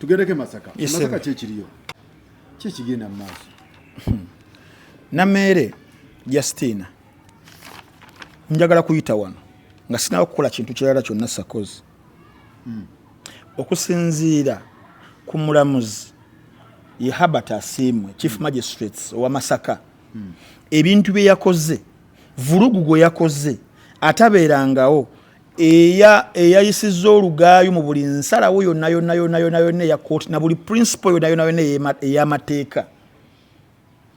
tugereke Masaka. Masaka kyekiriyo. Kyekigenda mu maaso. Nameere Justine. Njagala kuyita wano nga sinawo okukola kintu kirala kyonna sakozi. Okusinziira ku mulamuzi ye Herbert Asiimwe Chief Magistrates owa Masaka. Ebintu bye yakoze, vulugu gwe yakoze, atabeerangawo eyayisizza olugaayo mu buli nsalawo yonna eya kooti na buli principle yonna ey'amateeka.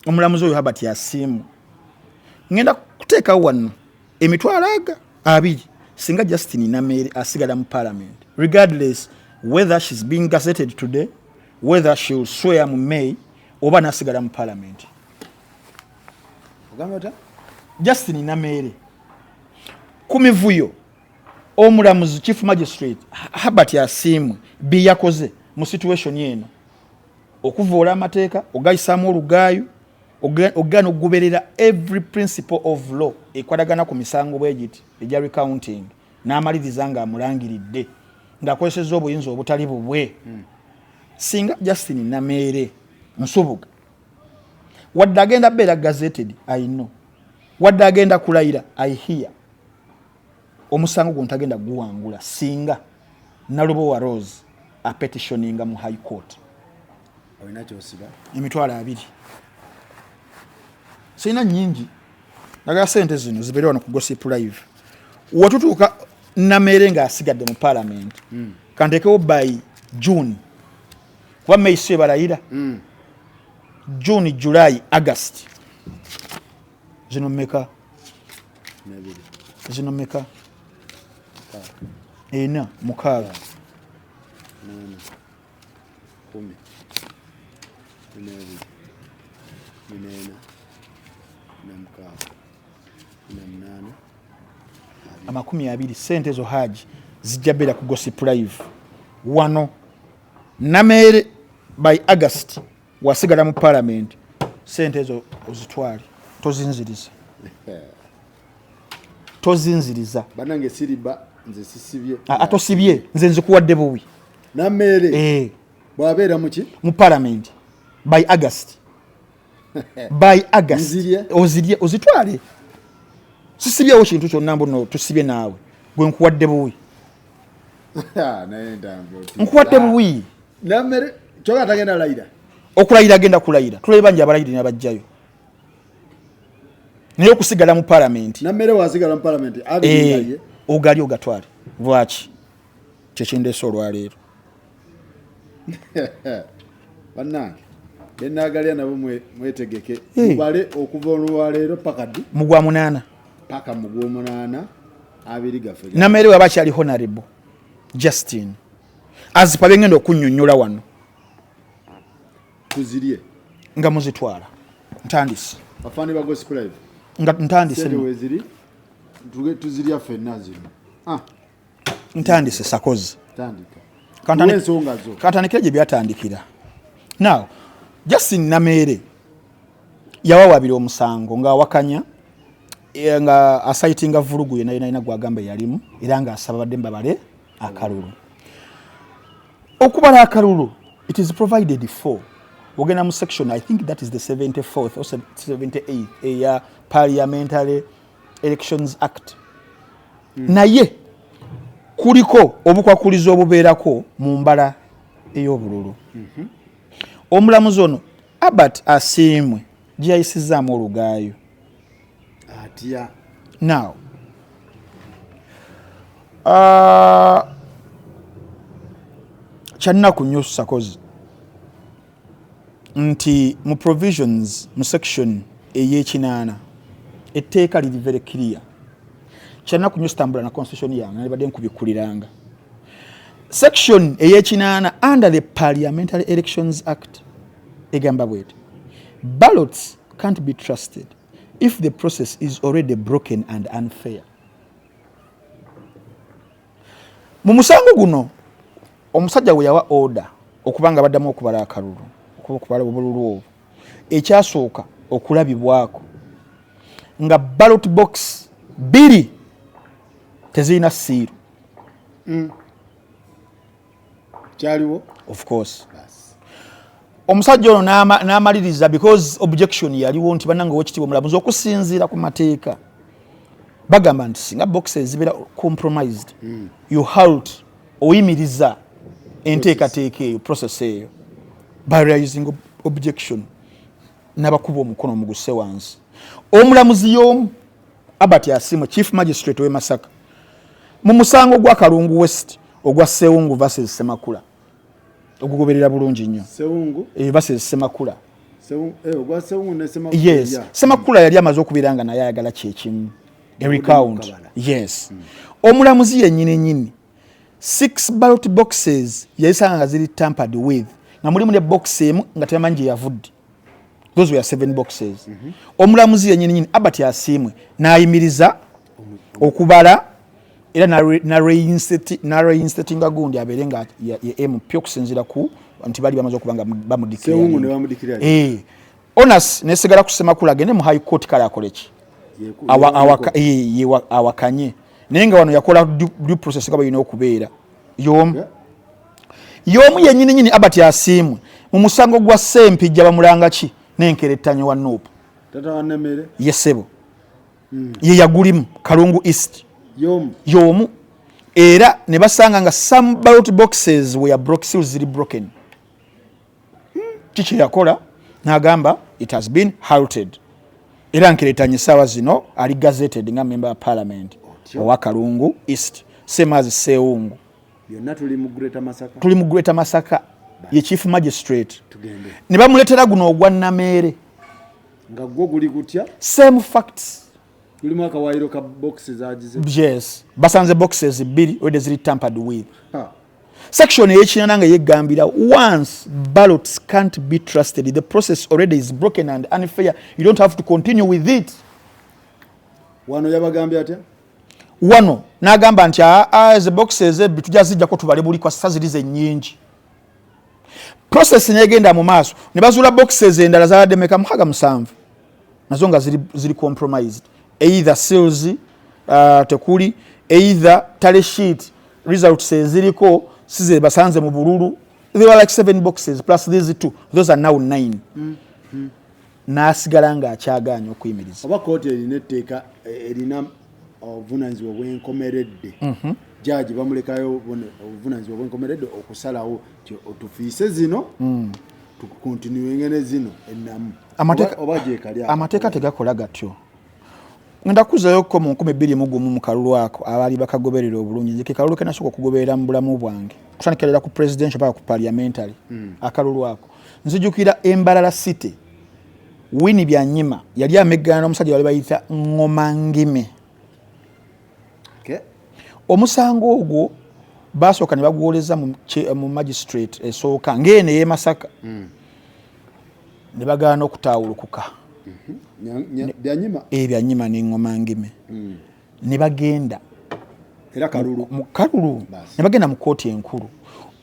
Omulamuzi oyo Herbert Asiimwe. Ngenda kuteekawo wano emitwalo abiri singa Justine Nameere asigala mu parliament, regardless whether she's being gazetted today, whether she will swear mu May oba nasigala mu parliament. Justine Nameere kumivuyo omulamuzi Chief Magistrate Herbert Asiimwe bye yakoze mu situation yeno okuvoola amateeka ogayisaamu olugaayo ogana okugoberera every principle of law ekwadagana ku misango bwegiti ejja recounting n'amaliriza nga amulangiridde ng'akozesezza obuyinza obutali bubwe. Singa Justine Nameere Nsubuga wadde agenda beera gazetted I know, wadde agenda kulayira I hear, omusango gwo ntagenda guwangula singa Nalubowa Rose a petitioninga mu High Court. Olina kyosiba emitwalo abiri. Sina nyingi naga sente zino zibeere wano ku Gossip Live. Watutuuka Nameere nga asigadde mu parliament kantekewo by June kuba May si balayira. June, July, August. Zino meka ena mukaaga amakumi abiri sente zo haji zijja beera ku Gossip Live wano. Nameere by August wasigala mu parliament, sente zo ozitwale tozinziriza banange siriba nze sisibye atosibye nze nzikuwadde buwi. Nameere bwabeera muki mu parliament by August ozirye ozitwale. Sisibyewo kintu kyonna mbuno tusibye naawe gwe nkuwadde buwi. Nkuwadde buwi. Nameere kyoga atagenda layira okulayira agenda kulayira tulebe banja abalayiri n'abajjayo naye okusigala mu parliament. Nameere wasigala mu parliament abiri ogali ogatwale bwaki kyekindeesa olwaleero. Bannange benaagalya nabo mwetegeke mubale okuva olwaleero paka ddi mugwa munaana paka mugwa munaana abiri gafe. Nameere waba akyali honorable Justine azipa bengenda okunnyonnyola wano tuzirye nga muzitwala ntandise afani ba Gossip Live nga ntandise weziri tuzirya fenna zino ntandise sakozi katandikira gye byatandikira. Now Justine Nameere yawawabira omusango ng'awakanya nga asaitinga vulugu yena ina gwagamba yalimu era nga asaba badde mbabale akalulu. Okubala akalulu it is provided for ogenda mu section I think that is the 74th or 78th eya Parliamentary Elections Act. Naye kuliko obukwakulizo obubeerako mu mbala ey'obululu. Omulamuzi ono Herbert Asiimwe gye yayisizaamu olugaayo atya. Now kyannaku nnyo sakozi nti mu provisions mu section ey'ekinaana etteeka liri very clear. Kyannaku nnyo sitambula na constitution yange nalibadde nkubikkuliranga. Section ey'ekinaana under the Parliamentary Elections Act egamba bweti ballots can't be trusted if the process is already broken and unfair. Mu musango guno omusajja we yawa order okubanga baddamu okubala akalulu okubala obululu obwo ekyasooka okulabibwako nga ballot box 2 tezirina siiru kyaliwo of course omusajja ono n'amaliriza because objection yaliwo nti bannanga owekitiibwa omulamuzi okusinziira ku mateeka bagamba nti singa boxes zibeera compromised you halt oyimiriza enteekateeka eyo process eyo by raising objection n'abakuba omukono omuguse wansi omulamuzi y'omu Albert Asiimwe chief magistrate w'e Masaka mu musango gwa Kalungu West ogwa Sseewungu versus Semakula ogugoberera bulungi nnyo Sseewungu versus Semakula ogwa Sseewungu ne Semakula yes Semakula yali amaze okubeera nga naye ayagala kyekimu recount yes omulamuzi yennyini 6 ballot boxes yayisanga nga ziri tampered with nga mulimu ne box emu nga tebamanyi gye yavudde those were 7 boxes omulamuzi yennyini Albert Asiimwe n'ayimiriza okubala era na reinstatinga gundi abeere nga MP okusinziira ku nti bali bamaze okuba nga bamudikira onas nesigala ku Semakula agende mu high court kale akoleki awakanye naye nga wano yakola due process nga balina okubeera y'omu yennyini Albert Asiimwe mu musango gwa Ssempijja bamulanga ki n'enkerettanyo wa Nuupu tata wa Nameere yesebo ye yagulimu Kalungu East y'omu era ne basanga nga some ballot boxes were broken kiki yakola n'agamba it has been halted era nkerettanyo essaawa zino ali gazetted nga member of parliament owa Kalungu East same as Sseewungu byonna tuli mu Greater Masaka ye chief magistrate ne bamuletera guno ogwa Nameere nga gwo guli gutya same facts tulimu akawaayiro ka boxes agize yes basanze boxes 2 already ziri tampered with section ey'ekinana nga yeggambira once ballots can't be trusted the process already is broken and unfair you don't have to continue with it wano yabagambye atya wano n'agamba nti the boxes ebbi tujja zijjako tubale buli kwa sasa ziri zennyingi process negenda mu maaso ne bazuula boxes endala zabadde meka 7 nazo nga ziri compromised either seals tekuli either tally sheet results eziriko size basanze mu bululu there were like 7 boxes plus these 2 those are now 9 n'asigala nga akyagaanya okuyimiriza oba kooti erina etteeka erina obuvunaanyizibwa bw'enkomeredde jaji bamulekayo obuvunaanyizibwa bw'enkomeredde okusalawo tufiise zino tukontinuwenga ne zino ennamu oba gyekali amateeka tegakola gatyo ngenda kuzayo ko mu 2021 mu kalulu ako abali bakagoberera obulungi nze ke kalulu kenasooka okugoberera mu bulamu bwange kushanikirira ku presidential paka ku parliamentary akalulu ako nzijukira Embalala City Winnie Byanyima yali ameggana n'omusajja wali bayita Ngomangime omusango ogwo basooka ne bagwoleza mu magistrate esooka ng'ene y'e Masaka ne bagaana okutaawulukuka Byanyima n'Engomangime ne bagenda era kalulu mu kalulu ne bagenda mu kooti enkulu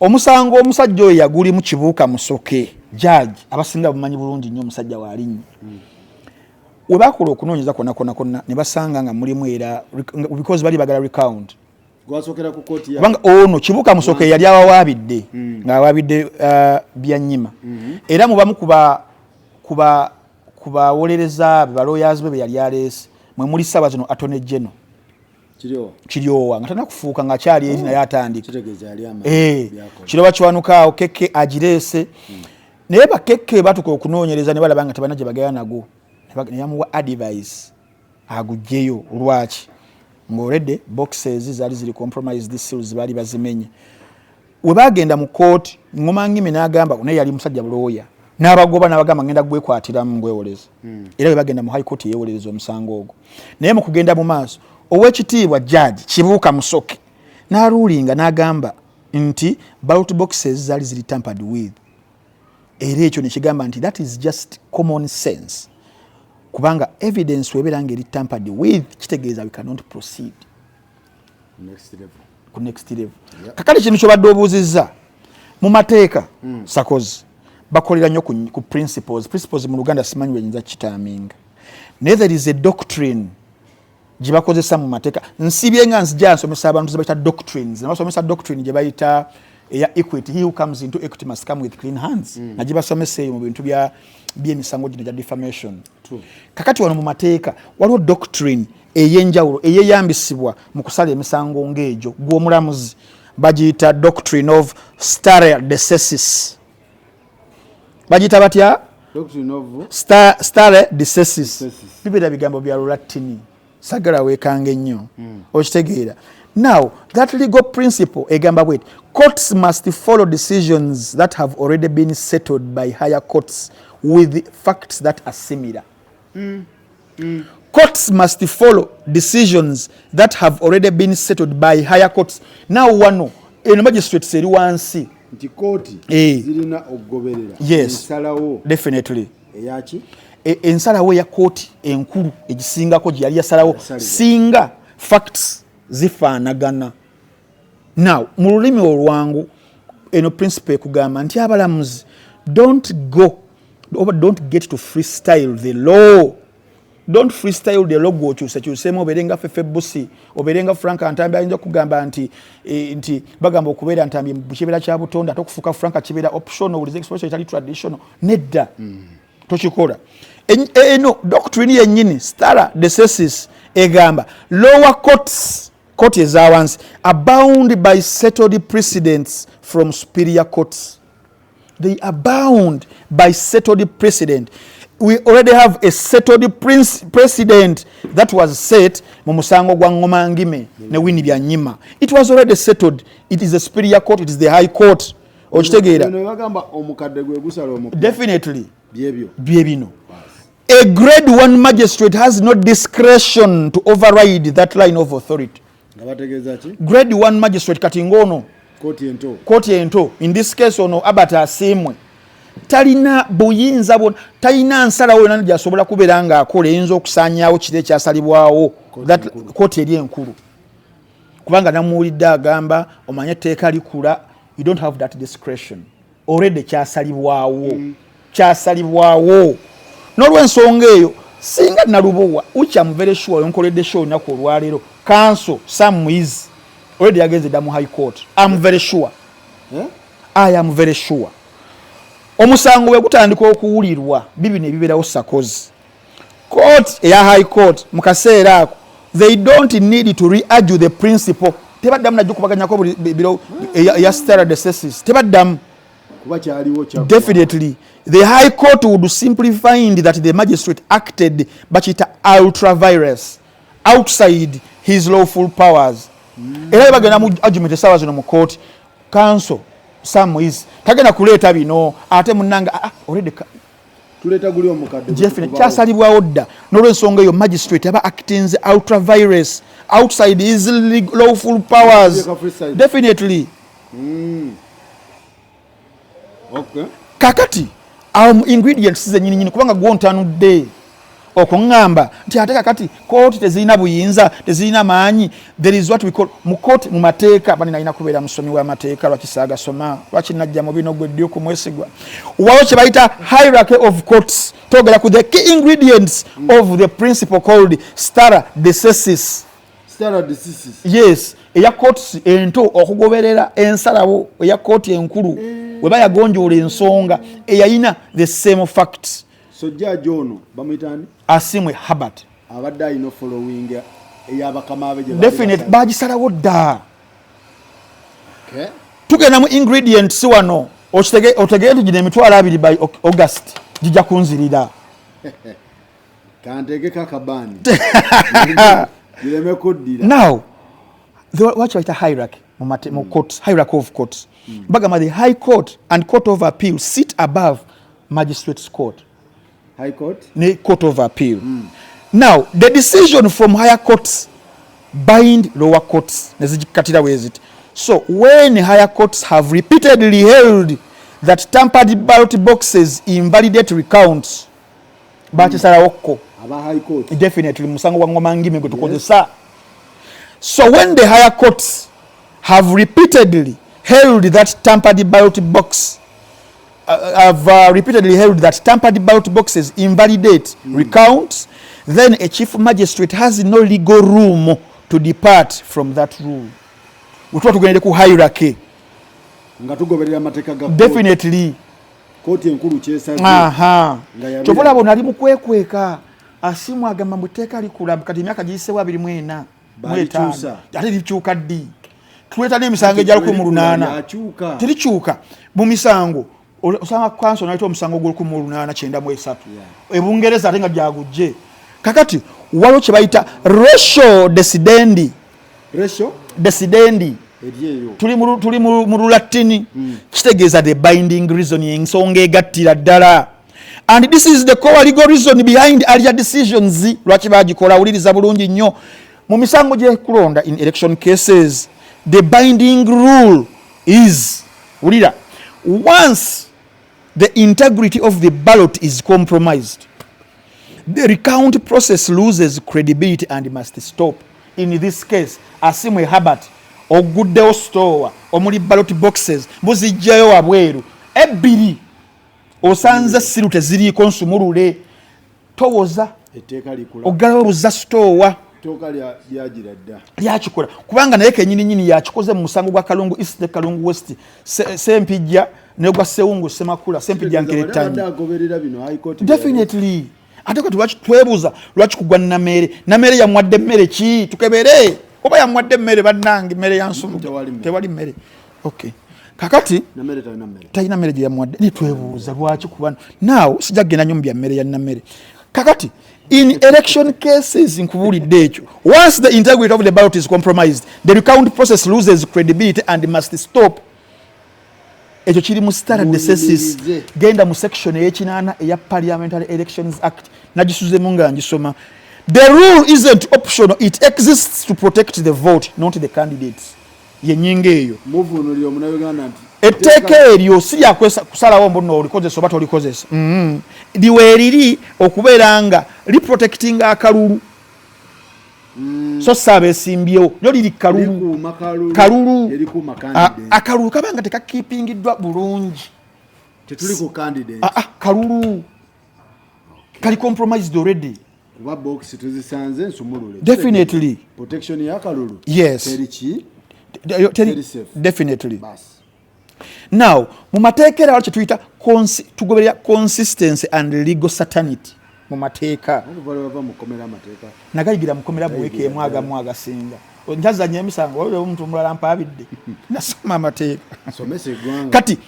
omusango omusajja oyo yagulimu Kibuuka Musoke judge abasinga bumanyi bulungi nnyo omusajja waalinnyi we bakola okunoonyeza konna ne basanga nga mulimu era because bali bagala recount gwasokera ku kooti ya banga ono Kibuuka Musoke yali awawaabidde nga awaabidde Byanyima era mubamu kubawolereza baloyers be yali aleese mwe muli ssaba zino Attorney General Kiryowa nga tanakufuuka nga kyali eri naye atandika kitegeeza yali amaanyi Kiroba kiwanukaawo Keke agireese naye bakeke batuka okunoonyereza ne balaba nga tebana gye bagaya nago ne yamuwa advice agugjeyo lwaki ng'oledde boxes zaali ziri compromised seals baali bazimenye we bagenda mu kooti Ngomangime n'agamba naye yali musajja bulooya n'abagoba n'abagamba ngenda gwekwatiramu ngwewoleza era we bagenda mu high court yeewoleza omusango ogwo naye mu kugenda mu maaso ow'ekitiibwa judge Kibuuka Musoke n'aruulinga n'agamba nti ballot boxes zaali ziri tampered with era ekyo nekigamba nti that is just common sense kubanga evidence webeera ng'eri tampered with kitegeeza we cannot proceed ku next level kakale kintu kyobadde obuuzizza mu mateeka sakozi bakolera nnyo ku principles mu Luganda simanyi wenyinza kitaaminga naye there is a doctrine gye bakozesa mu mateeka nsibye nga nzija nsomesa abantu ze bayita doctrines nabasomesa doctrine gye bayita eya equity. He who comes into equity must come with clean hands. Najibasomese mu bintu by'emisango gino gya defamation. Kakati wano mu mateeka waliwo doctrine ey'enjawulo eyeyambisibwa mu kusala emisango ng'egyo gw'omulamuzi bagiyita doctrine of stare decisis. Bagiyita batya? Doctrine of stare decisis. Bibira bigambo bya Lulatini. Sagala weekanga ennyo. Okitegeera. Now, that legal principle egamba bwet, courts must follow decisions that have already been settled by higher courts with facts that are similar. Courts must follow decisions that have already been settled by higher courts. Now wano eno magistrates eri wansi nti kooti zirina okugoberera ensalawo definitely eyaki ensalawo ya kooti enkulu egisingako gye yali yasalawo singa facts zifaanagana. Now mu lulimi olwangu eno principle ekugamba nti abalamuzi don't get to freestyle the law. Don't freestyle the law gwokyusakyusemu oberenga Fefe Busi oberenga Frank Ntambi ayinza kugamba nti bagamba okubeera Ntambi mu kibeera kya Butonda tokufuka Frank kibeera optional with expression etali traditional nedda tokikola. Eno doctrine yennyini stare decisis egamba lower courts court ezawansi are bound by settled precedents from superior courts. They are bound by settled precedent. We already have a settled precedent that was set mu musango gwa Ngoma Ngime ne Winnie Byanyima. It was already settled. It is a superior court, it is the high court. Okitegeera. Definitely. Byebino. A grade 1 magistrate has no discretion to override that line of authority. Grade 1 magistrate kati ngono Kooti ento in this case ono abata asimwe talina buyinza bon talina nsalawo yonna gyasobola kubeera nga akola eyinza okusaanyaawo kire kyasalibwawo kooti eri enkulu kubanga namuwulidde agamba omanye etteeka likula. You don't have that discretion. Already kyasalibwawo n'olw'ensonga eyo singa nalubowa uchi am very sure yonkoledde show olunaku olwaleero counsel Sam Muizi already yagenze dda mu high court. I'm very sure. I am very sure. Omusango we gutandika okuwulirwa bibino ebibeerawo sakozi court eya high court mu kaseera ako they don't need to re-argue the principle. Tebaddamu najja okubaganyako biro eya stare decisis tebaddamu. Definitely the high court would simply find that the magistrate acted bakita ultra virus outside his lawful powers. Era bagenda mu argument esawa zino mu court counsel Sam Muizi tagenda kuleeta bino ate munanga already tuleta guli omukadde Jeffrey kyasalibwawo dda n'olw'ensonga eyo magistrate aba acting ultra virus outside his lawful powers. Definitely. Okay. Kakati ingredients zennyini kubanga gwontanudde okuŋŋamba nti ate kakati kooti tezirina buyinza tezirina maanyi. There is what we call mu kooti mu mateeka bani nalina kubeera musomi w'amateeka lwakisaaga soma lwaki najja mu bino gwe ddyo kumwesigwa wawo kye bayita hierarchy of courts. Twogera ku the key ingredients of the principle called stare decisis. Yes, eya courts ento okugoberera ensalawo eya kooti enkulu weba yagonjoola ensonga eyayina the same facts. So judge ono bamuyitani Asimwe Herbert abadde ayina following ey'abakama abe gye definite bagisalawo dda. Okay. Tugenda mu ingredients wano otegere nti gino emitwalo 2 by August gijja kunzirira kantegeko akabaani gireme kuddira. Now what you hierarchy mu courts, hierarchy of courts. Bagamba the high court and court of appeal sit above magistrates court. High court? Court of appeal. Now, the decision from higher courts bind lower courts. So, when higher courts have repeatedly held that tampered ballot boxes invalidate recounts, high court. Definitely, musango wa Ngoma Ngime gwe tukozesa. So, when the higher courts have repeatedly held that tampered ballot box repeatedly held that tampered ballot boxes invalidate recounts, then a chief magistrate has no legal room to depart from that rule. Utwa tugendere ku hierarchy. nga tugoberera amateeka ga definitely kooti enkulu kyesaze kyobola bona ali mukwekweka asimu agamba muteeka likula kati emyaka giyiseewo 24 ate likyuka ddi tuleta n'emisango egyali 18 terikyuka mu misango osanga kanso naita omusango guli 1893 ebungereza ate nga gyagujje kakati waliwo kye bayita ratio decidendi tuli mu Lulatini kitegeeza the binding reasoning ensonga egattira ddala and this is the core legal reason behind earlier decisions lwaki bagikola awuliriza bulungi nnyo mu misango gyekulonda in election cases the binding rule is ulira once the integrity of the ballot is compromised the recount process loses credibility and must stop in this case asimwe Herbert oguddewo store omuli ballot boxes muzijjayo wabweru ebbiri osanze siru teziriiko nsumulule towoza oggalawo buzza store lyakikola kubanga naye kenyini yakikoze mu musango gwa Kalungu East ne Kalungu West Sempijja ne gwa Sewungu Semakula Sempijja Nkeretanyi definitely ate ko twebuuza lwaki kugwa Nameere yamwadde mmere ki tukebere oba yamwadde mmere bannange mmere yansulu tewali mmere okay kakati talina mmere gye yamwadde nitwebuuza lwaki kubano now sijagenda nyombya mmere ya Nameere kakati in election cases nkubulidde ekyo once the integrity of the ballot is compromised the recount process loses credibility and must stop ekyo kiri mu standard decisis genda mu section ey'ekinaana eya Parliamentary Elections Act nagisuzemu nga ngisoma the rule isn't optional it exists to protect the vote not the candidates yenyinga eyo muvunulira omunayuganda nti etteeka eryo si lyakusalawo mbono olikozesa oba tolikozesa liweeriri okubeera nga liprotecting akalulu so saabeesimbyewo lyo liri kalulu akalulu kabanga tekakiipingiddwa bulungi tetuli ku candidate kalulu kali compromised already kuba box tuzisanze nsumulule definitely protection ya kalulu yes teri definitely now mu mateeka wali kyetuyita tugoberera consistency and legal certainty mu mateeka nagayigira mukomera buweeki emu agamu agasinga njazanya emisango waliwo omuntu omulala mpaabidde nasoma amateeka kati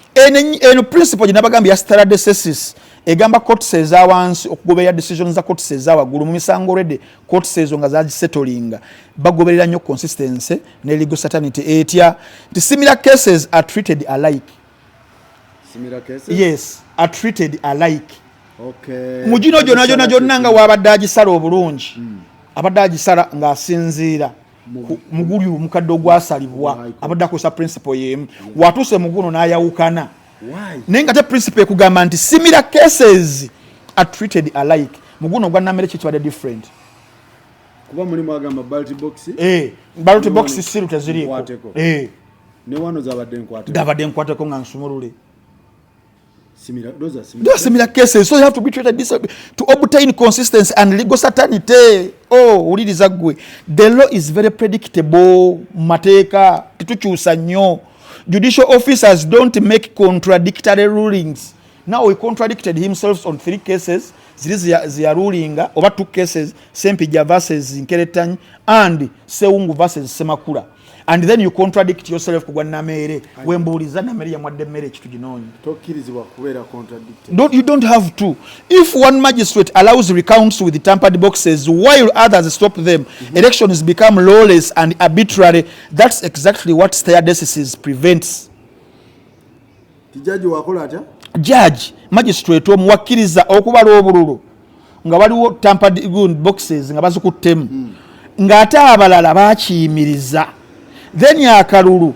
eno principle gye nabagambye ya standard decisis egamba courts ezawansi okugoberera decisions za courts ezawaggulu mu misango already courts ezo nga zagisettlinga bagoberera nnyo consistency ne legal certainty etya nti similar cases are treated alike yes are treated alike mugino gyonna nga wabadde agisala obulungi abadde agisala ng'asinziira muguli omukadde ogwasalibwa abadde akozesa principle yemu watuuse muguno n'ayawukana naye nga te principle ekugamba nti similar cases are treated alike muguno ogwa Nameere kikibadde different kuba mulimu agamba ballot box siru teziriiko ne wano zabadde nkwateko nga nsumulule those are similar cases so you have to be treated this to obtain consistency and legal certainty uliriza gwe the law is very predictable mateeka titukyusa nnyo judicial officers don't make contradictory rulings now he contradicted himself on 3 cases ziri ziya rulinga oba 2 cases Sempijja versus Nkeretanyi and Sewungu versus Semakula and then you contradict yourself kugwa Nameere wembuuliza Nameere yamwadde mmere ekitu ginonyi tokkirizibwa kubeera contradicted you don't have to if one magistrate allows recounts with the tampered boxes while others stop them elections become lawless and arbitrary that's exactly what stare decisis prevents tijaji wakola atya judge magistrate omuwakkiriza okubala obululu nga waliwo tampered boxes nga bazikuttemu ng'ate abalala bakiyimiriza then akalulu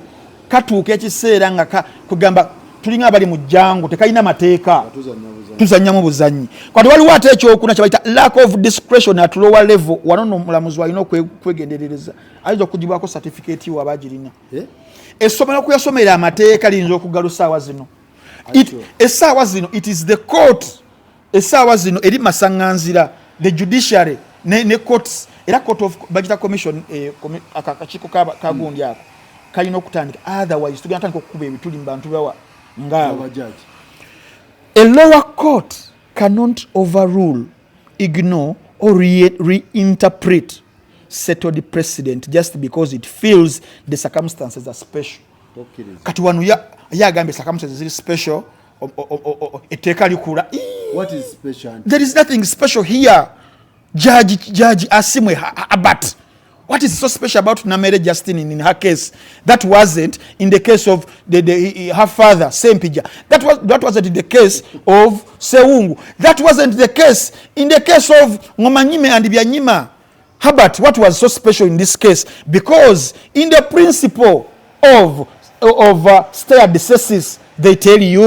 katuuka ekiseera nga kugamba tulinga abali mu jjangu tekalina mateeka tuzannyamu buzannyi kati waliwo ate ekyokuna kye bayita lack of discretion at lower level wano nomulamuzi walina okwegenderereza ayinza okugibwako certificate wa bagirina essomero kuyasomera amateeka liyinza okugalusa essaawa zino essaawa zino it is the court essaawa zino eri masaŋŋanzira the judiciary ne courts era court of budget commission akakiiko kagundi ako kalina okutandika, otherwise tugenda tandika okukuba ebituli mu bantu bawa ngaawe. A lower court cannot overrule, ignore or reinterpret settled precedent just because it feels the circumstances are special. Kati wano yagambye circumstances ziri special, etteeka likula. What is special? There is nothing special here. Judge Asimwe Abat. What is so special about Nameere Justine in her case? That wasn't in the case of her father, Sempija. That wasn't in the case of Sewungu. That wasn't the case in the case of Ngomanyime and Byanyima. Herbert, what was so special in this case? Because in the principle of stare decisis, they tell you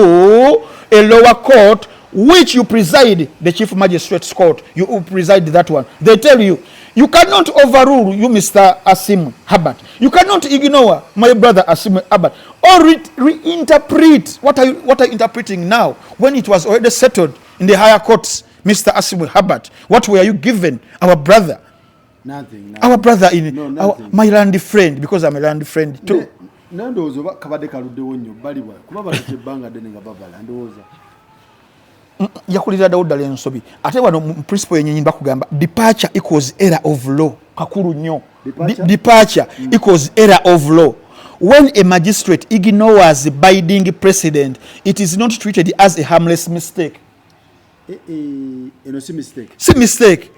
a lower court which you preside, the Chief Magistrate's Court, you preside that one. They tell you, you cannot overrule you, Mr. Asim Herbert. You cannot ignore my brother Asim Herbert or reinterpret. What are you interpreting now when it was already settled in the higher courts, Mr. Asim Herbert? What were you given, our brother? Nothing. Our brother in my land friend, because I'm a land friend too. Nandozo kabade kaludde wonyo baliwa kuba balete banga denenga babala ndoza yakulira Dawuda lensobi ate wano principle yenye bakugamba departure equals error of law kakulu nnyo departure equals error of law. When a magistrate ignores binding precedent, it is not treated as a harmless mistake. No, si mistake. Si mistake.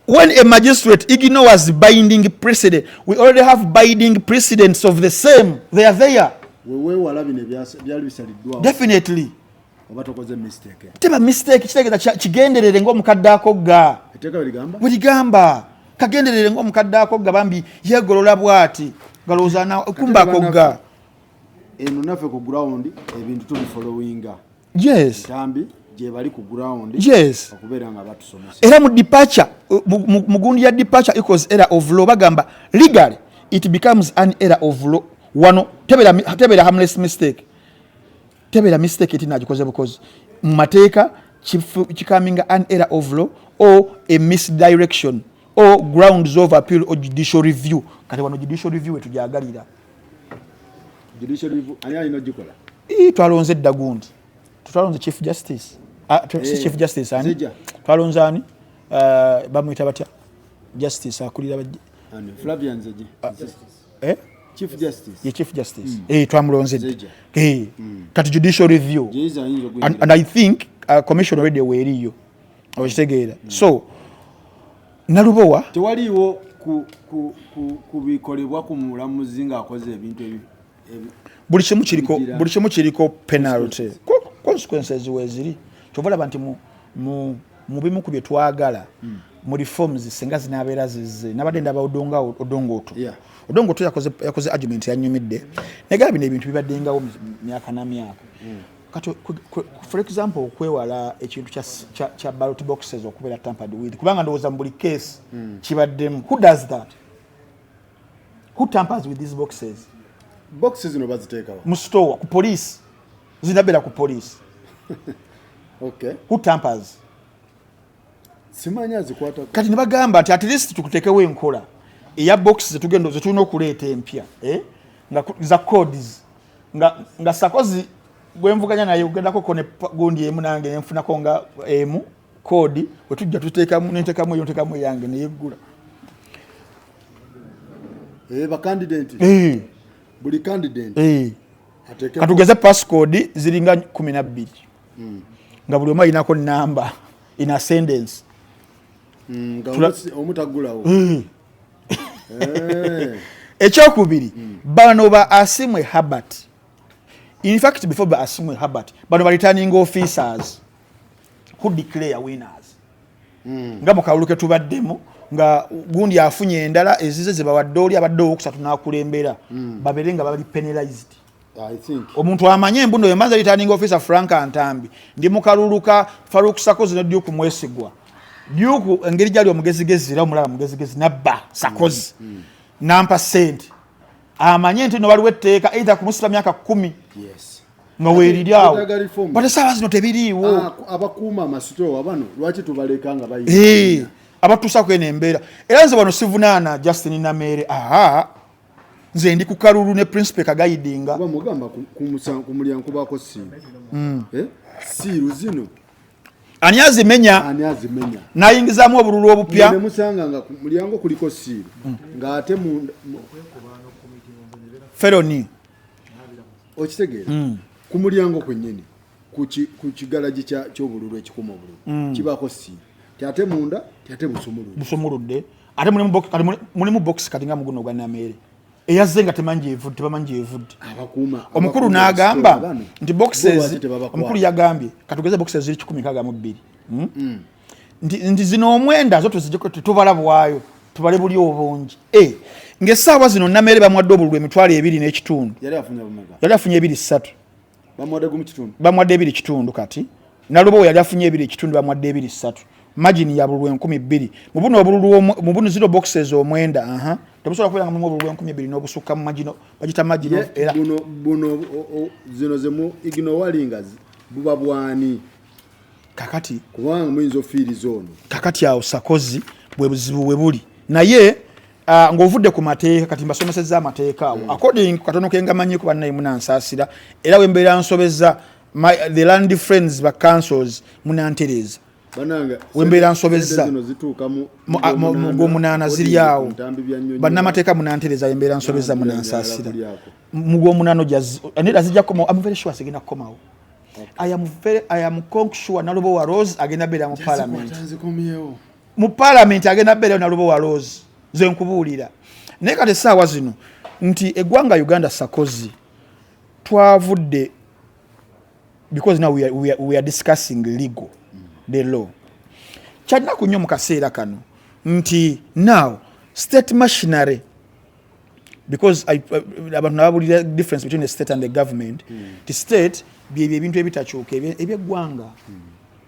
When a magistrate ignores binding precedent, we already have binding precedents of the same. They are there. Definitely. Teba mistake kitegeeza kigenderere ng'omukadde akogga. Weligamba kagenderere ng'omukadde akogga bambi yegolola bwati galooza na kumba akogga. Eno nafe ku ground ebintu tubifollowinga. Yes. Ntambi je bali ku ground. Yes. Okubeera nga batusomesa. Era mu departure mugundi ya departure equals error of law bagamba legally it becomes an error of law. Wano tebera harmless mistake. Tebera mistake eti najikoze because mateeka becoming an error of law or a misdirection or grounds of appeal or judicial review. Kati wano judicial review etujagalira. Judicial review ani alina gikola? Twalonze Dagundi. Twalonze Chief Justice. Chief Justice ani? Twalonze ani? Bamwita batya? Justice akulira bajje. Ani Flavian Zeje. Chief Justice. Ye Chief Justice. Twamulonze. Kati judicial review. And I think commission already weriyo. Obitegeera. So nalubowa tewaliwo ku bikolebwa ku mulamuzi nga akoze ebintu ebi. Buli kimu kiriko penalty. Consequences weziri. Tovala banti mu bimu ku bye twagala mu reforms senga zinabeera zize nabadde ndaba odongoto. Odongoto yakoze argument yanyumidde. Negaba bino ebintu bibaddengawo myaka na myaka. Kati for example okwewala ekintu kya ballot boxes okubeera tampered with kubanga ndowooza mu buli case kibaddemu. Who does that? Who tampers with these boxes? Boxes no baziteekawo mu store ku police zinabeera ku police. Okay. Who tampers? Simanya zikwata kati ne bagamba ati at least tukutekewo enkola eya boxes zetulina okuleeta empya nga za codes nga sakozi gwemvuganya naye ugendako kone gundi emu nange nenfunako nga emu code wetujja tuteekamu nentekamu eyo ntekamu yange neyeggula. Ba candidate. Buli candidate. Katugeze passcode ziringa 12. Nga buli omu alinako namba in ascendance. Omutagulawo. Ekyokubiri bano ba Asimwe Herbert. In fact before ba Asimwe Herbert bano ba returning officers who declare winners. Nga mukaluluke tubaddemu nga gundi afunye endala ezize zibawadde oli abadde okusatu n'akulembera baberenga bali penalized. I think omuntu amanye embundo yemanza returning officer Frank Ntambi ndi mukaluluka Farouk Sakozi ne Duke Mwesigwa. Duke engeri jali omugezigezi era omulaba mugezigezi nabba Sakozi nampa sente amanye nti no waliwo etteeka either kumusula myaka 10. Yes. Nga weeriryawo bate saawa zino tebiriiwo. Abakuuma amasitoowa bano lwaki tubaleka nga bayina abatuusako eno embeera era nze wano sivunaana Justine Nameere nze ndi ku kalulu ne principal kagayidinga kuba mugamba ku mulyango kubako siiru siiru zino ani azimenya nayingizaamu obululu obupya ne musanga nga ku mulyango kuliko siiru ng'ate mu feloni okitegeera ku mulyango kwennyini ku kigalagi ky'obululu ekikuma obululu kibaako siiru tyate munda tyate busumuludde ate mulimu box kati nga muguno gwa Nameere eyazze nga tebamanyi evudde omukulu n'agamba nti boxes omukulu yagambye katugeze boxes ziri 162 nti zino omwenda zo tubala bwayo tubale buli obungi ng'essaawa zino Nameere bamwadde obululu emitwalo 2 n'ekitundu yali afunye 2.3 bamwadde 2 kati nalubo yali afunye 2 bamwadde 2.3 margin ya bululu 12,000 mubuno obululu mubuno zino boxes omwenda tebusobola kubera nga mu obululu 12,000 n'obusukka mu magino bagita margin era buno zino zemu ignoring buba bwani kakati kubanga muyinza ofiiri zone kakati awo sakozi bwe buzibu bwe buli naye ng'ovudde ku mateeka kati mbasomesezza amateeka awo according katono kenga manyi ku bannaye munansasira era we mbeera nsobezza the land friends ba councils munantereza bananga wembeera nsobezza mu munana ziri awo bannamateeka munantereza wembeera nsobezza munansasira mugo munano jazz anira zijja komo I'm very sure sigina komawo I am sure nalubo wa Rose agenda bera mu parliament mu parliament agenda bera nalubo wa Rose ze nkubuulira naye kati essaawa zino nti eggwanga Uganda sakozi twavudde because now we are discussing legal the law kyaddaku nnyo mu kaseera kano nti now state machinery because abantu nababulira difference between the state and the government the state byebyo ebintu ebitakyuka ebyeggwanga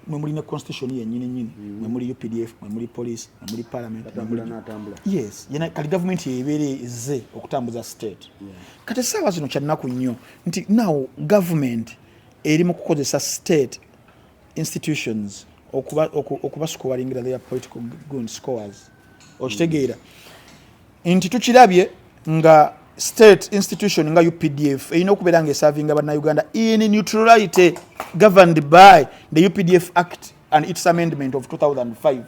mwe muli ne constitution yennyini mwe muli UPDF mwe muli police mwe muli parliament yes kati government yeebereze okutambuza state kati essaawa zino kyaddaku nnyo nti now government eri mu kukozesa state institutions okubascoringira their political good scores okitegeera nti tukirabye nga state institution nga UPDF erina okubeera nga eservinga bannayuganda in neutrality governed by the UPDF Act and its amendment of 2005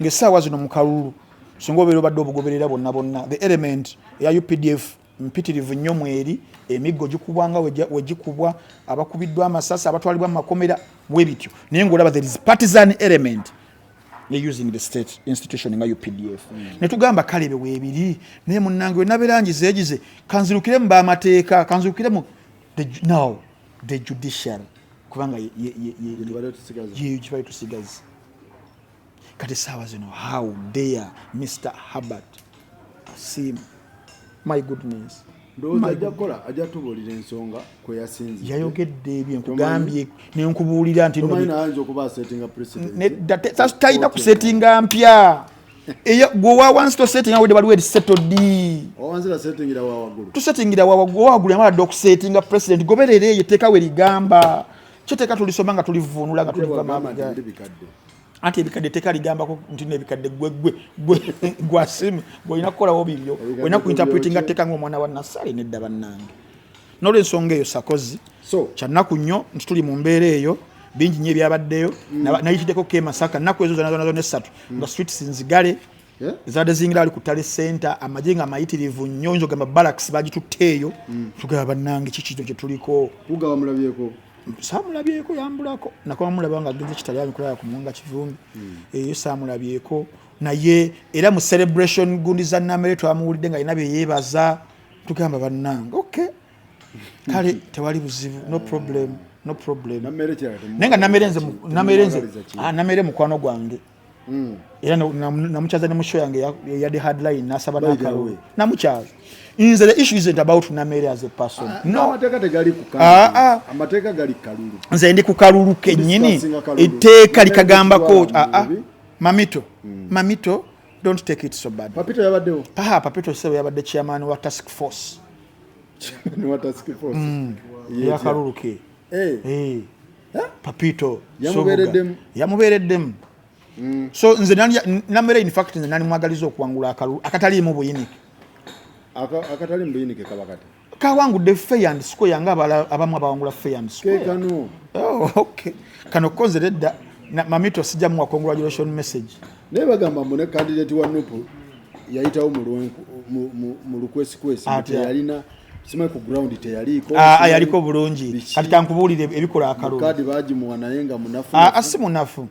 ng'essaawa zino mu kalulu singa obeera obadde obugoberera bonna the element ya UPDF mpitirivu nnyo mweri emiggo gikubwanga wegikubwa abakubiddwa amasasi abatwalibwa mu makomera bwe bityo naye ng'olaba there is partisan element using the state institution nga UPDF ne tugamba kale weebiri naye munnange we nabeerangiza egize kanzirukire mu bamateeka kanzirukire mu the judicial kubanga kibali tusigazi kati essaawa zino how dare Mr. Herbert Asim my goodness ajja tubuulira ensonga kwe yasinzidde yayogedde ebyo nkugambye nenkubuulira nti talina kusetinga mpya gwewa wansi tosetinga wedde baliwo edisetodi tusetingira wawaggulu yamaladde okusetinga president goberera eyo etteeka we ligamba kyoteeka tulisoma nga tulivuunula nga tuliva anti ebikadde teka ligambako nti nebikadde gwasimu gwolina kukolawo bibyo olina kuinterpretinga teka ng'omwana wa Nassali nedda bannange n'olwensonga eyo sakozi kyannaku nnyo nti tuli mu mbeera eyo bingi nnyo ebyabaddeyo nayitiddeko ke Masaka nnaku ezo zonazo n'essatu nga streets nzigale ezabadde zingira ali ku Tale Center amagye nga mayitirivu nnyo oyinza ogamba barracks bagitutte eyo tugaba bannange kikito kye tuliko saamulabyeko yambulako nakola mulaba nga agenze kitalyamu kulaba ku Mwanga Kivumbi eyo saamulabyeko naye era mu celebration gundi za Nameere twamuwulidde nga alina bye yeebaza tugamba bannange okay kale tewali buzibu no problem naye nga Nameere mukwano gwange era namukyaza ne mu show yange yadde headline nasaba n'akalulu namukyaza nze the issue isn't about Nameere as a person no amateeka tegali ku kalulu amateeka gali kalulu nze ndi ku kalulu kennyini etteeka likagambako mamito don't take it so bad papito yabaddewo papito sebo yabadde chairman wa task force ya kalulu ke papito yamubeereddemu so nze Nameere in fact nze nani mwagaliza okuwangula akalulu akataliimu buyinike akatali mbuyinike kabakati kawangudde fair and square nga abamu abawangula fair and square kano okay kano koze ledda mamito sijamu wa congratulation message naye bagamba mune candidate wa Nupu yayitawo mu request teyalina sima ku ground teyaliko yaliko bulungi kati kankubulire ebikola akalulu kadi bagimuwa naye nga munafu asimunafu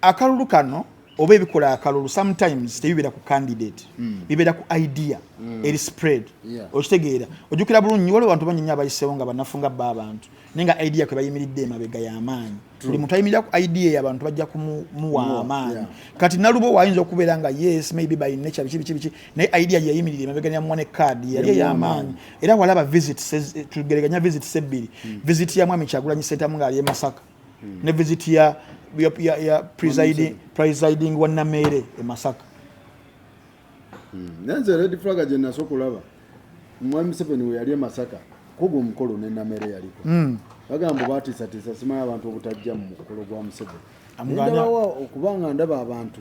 akalulu kano oba ebikola akalulu sometimes tebibera ku candidate bibera ku idea eri spread okitegeera ojukira bulungi wale abantu banyenya abayisewo nga banafunga ba abantu nenga idea kwe bayimiridde emabega y'amaanyi buli muntu ayimirira ku idea y'abantu bajja kumuwa amaanyi kati nalubo wayinza okubeera nga yes maybe by nature bichi naye idea yayimirira emabega ya mwane card yali y'amaanyi era walaba visit tugeraganya visit sebbiri visit ya Mwami Kyagulanyi Center nga ali Masaka ne visit ya presiding wa Nameere e Masaka nanze red flag agenda sokulaba Mwami Museveni we yali e Masaka kugo mukolo ne Nameere yaliko bagamba batisa simaya abantu obutajja mu mukolo gwa Museveni amuganya okubanga ndaba abantu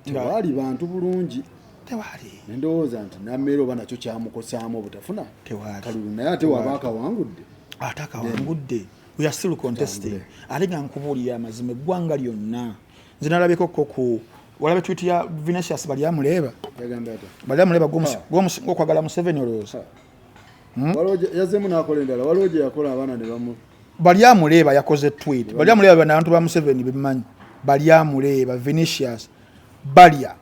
tewali bantu bulungi tewali ndowooza nti Nameere oba nakyo kyamukosaamu obutafuna tewali kalulu naye ate wabaka wangudde ataka wangudde we are still contesting alinga nkubulira amazima eggwanga lyonna nze nalabeko ku walabe tweet ya Vinicius bali amuleba gwomusinga okwagala Museveni olowooza waloje yazemu nakola endala waloje yakola abana ne bamu bali amuleba yakoze tweet bali amuleba bantu ba Museveni bimanyi bali amuleba Vinicius balia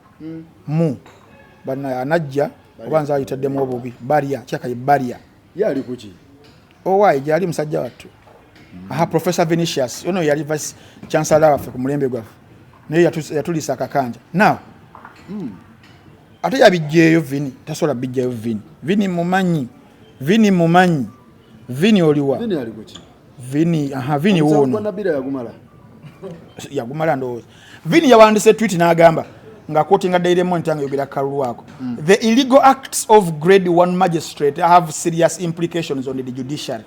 mu bana anajja obanza ayitaddemu obubi balia kyakaye balia yali kuki owai yali musajja wattu Professor Vinicius ono yali vice chancellor wafe ku mulembe gwafe naye yatulisa akakanja now ate yabijjeeyo Vini tasobola bijjayo Vini mumanyi Vini oliwa Vini ali kuki Vini wono yagumala ndowooza Vini yawandise tweet n'agamba nga quoting Daily Monitor yogera kalulu wako the illegal acts of grade 1 magistrate have serious implications on the judiciary.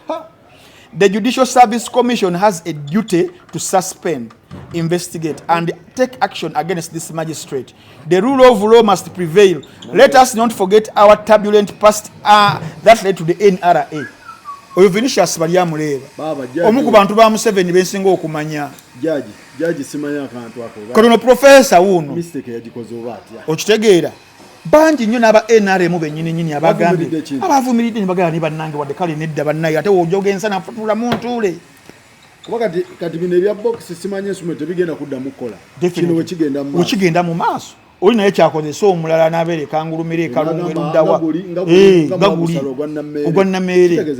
The Judicial Service Commission has a duty to suspend, investigate, and take action against this magistrate. The rule of law must prevail. Let us not forget our turbulent past that led to the NRA. Oyo Vinicius bali amuleba. Omu ku bantu ba Museveni bensinga okumanya. Jaji simanya akantu ako. Kono professor wuno. Mistake yagikoze obati. Okitegeera. Banji nnyo n'aba NRM bennyini abagambe abavumiridde ne bagala ne bannange wadde kale nedda bannaye ate wojogenza nafutula muntule kuba kati bino ebya box simanye ensumwe tebigenda kuddamu kukola kino wekigenda mu maaso oli naye kyakozesa omulala n'abeere kangulumire kalumweruddawa ogwa Nameere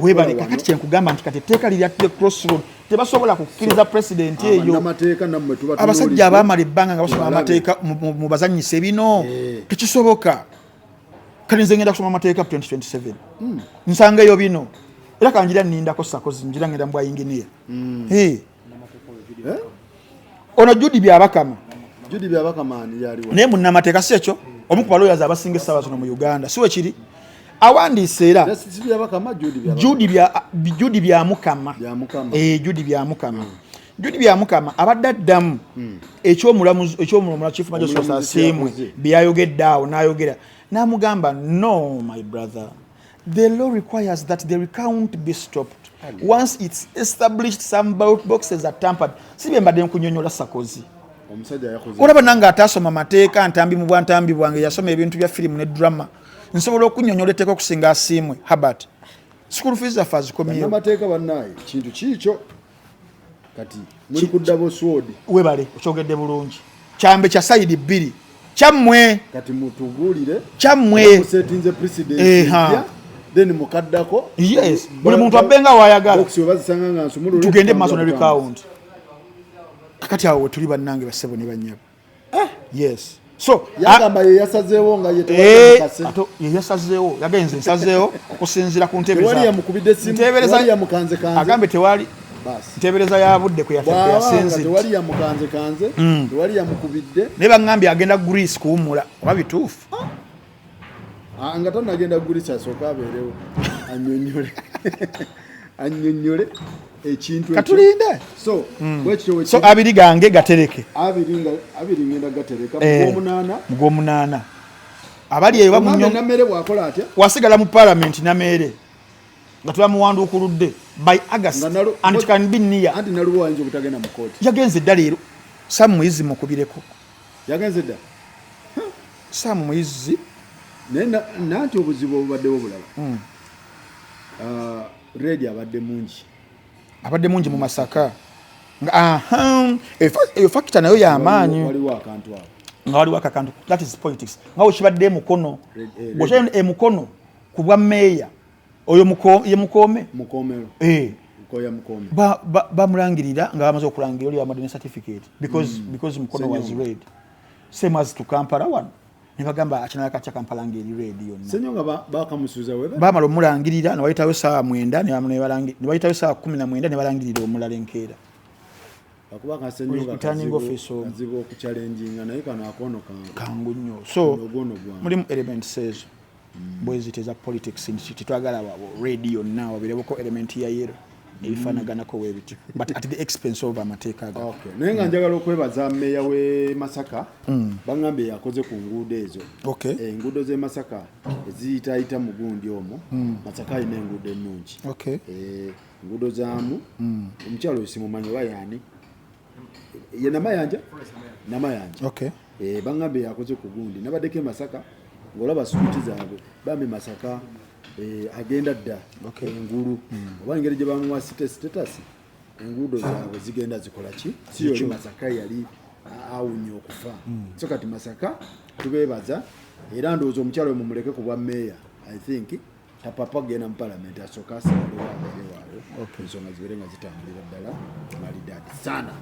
webale kakati kyenkugamba nti kati etteeka liri at the crossroad tebasobola kukkiriza president eyo abasajja abaamala ebbanga nga basoma amateeka mu bazannyise bino tekisoboka kale nze ngenda kusoma amateeka 2027 nsanga eyo bino era kanjira nnindako sakozi njira ngenda mbwa engineer ono Judy byabakama yaliwo naye munnamateeka si ekyo omu ku balawyers abasinga essaawa zino mu Uganda si wekiri awandiise era Judy byamukama Judy byamukama abadde addamu ekyomulomula chief magistrate asiimwe byayogedde awo n'ayogera n'amugamba no my brother the law requires that the recount be stopped once it's established some boxes are tampered sibe mbadde nkunyonyola sakozi olaba nange atasoma mateeka Ntambi mu bwantambi bwange yasoma ebintu bya firimu ne drama nsobola okunyonyola etteeka okusinga asiimwe Herbert school fees zaffe azikomyeyo amateeka bannaye kintu kiikyo kati muli kuddabo sword webale okyogedde bulungi kyambe kya sayidi bbiri kyammwe kati mutugulire kyammwe musetinze president then mukaddako yes buli muntu abenga wayagala okubazisanga nga nsumulu tugende mu maso ne recount kakati awo tuli bannange basebo ne banyabo yes so yagamba yasazeewo nga yetewali ato yasazeewo yagenze nsazeewo okusinzira ku ntebeza wali yamukubidde simu wali yamukanze kanze agambe tewali ntebereza yabudde ku yasenze tewali yamukanze kanze tewali yamukubidde ne bangambye agenda Greece kuwumula oba bituufu nga tanagenda Greece asooka abeerewo annyonnyole ekintu katulinde so abiri gange gatereke abiri ngenda gatereka mu 8 abali eyo bamunyo Nameere bwakola atya wasigala mu parliament Nameere nga twamuwandukuludde by August and it can be near anti nalubo wayinza okutagenda mu kooti yagenze dda leero Sam Muyizi mukubireko yagenze dda Sam Muyizi nanti obuzibu obubaddewo bulala redi abadde mungi mu Masaka eyo factor nayo y'amaanyi waliwo akantu awo nga waliwo akakantu that is politics nga wekibadde emukono bw'okyayo emukono ku bwa meeya oyo ye mukoomero bamulangirira nga bamaze okulangirira oli amadde ne certificate because mukono was red same as to Kampala one ne bagamba akinala kacha Kampala ngeri red yonna senyo nga bakamusuuza we bamala omulangirira ne bayitawo essaawa 9 ne bayitawo essaawa 19 ne balangirira omulala enkeera akuba kasenyo nga kazibu okuchallenginga naye kano akono kangu nnyo so mulimu elements ezo bwezite za politics titwagala radio now bireboko element ya yero ebifanaganako webiti but at the expense of amateeka aga okay naye nga njagala okwebaza meya we Masaka bangambe yakoze ku nguudo ezo okay enguudo ze Masaka eziyita mu gundi omwo Masaka ine enguudo ennungi okay enguudo zaamu omukyalo esimumanyi wayani ye namayanja okay bangambe yakoze ku gundi nabaddeko Masaka ngolaba suiti zaabwe bambi Masaka agenda dda engulu oba engeri gye bamuwa status enguudo zaabwe zigenda zikola ki siyo Masaka yali awunye okufa so kati Masaka tubeebaza era ndowooza omukyalo we mumuleke ku bwa meeya I think tapapa genda mu parliament asooka asigalewo abere waayo ensonga zibeere nga zitambulira ddala malidadi sana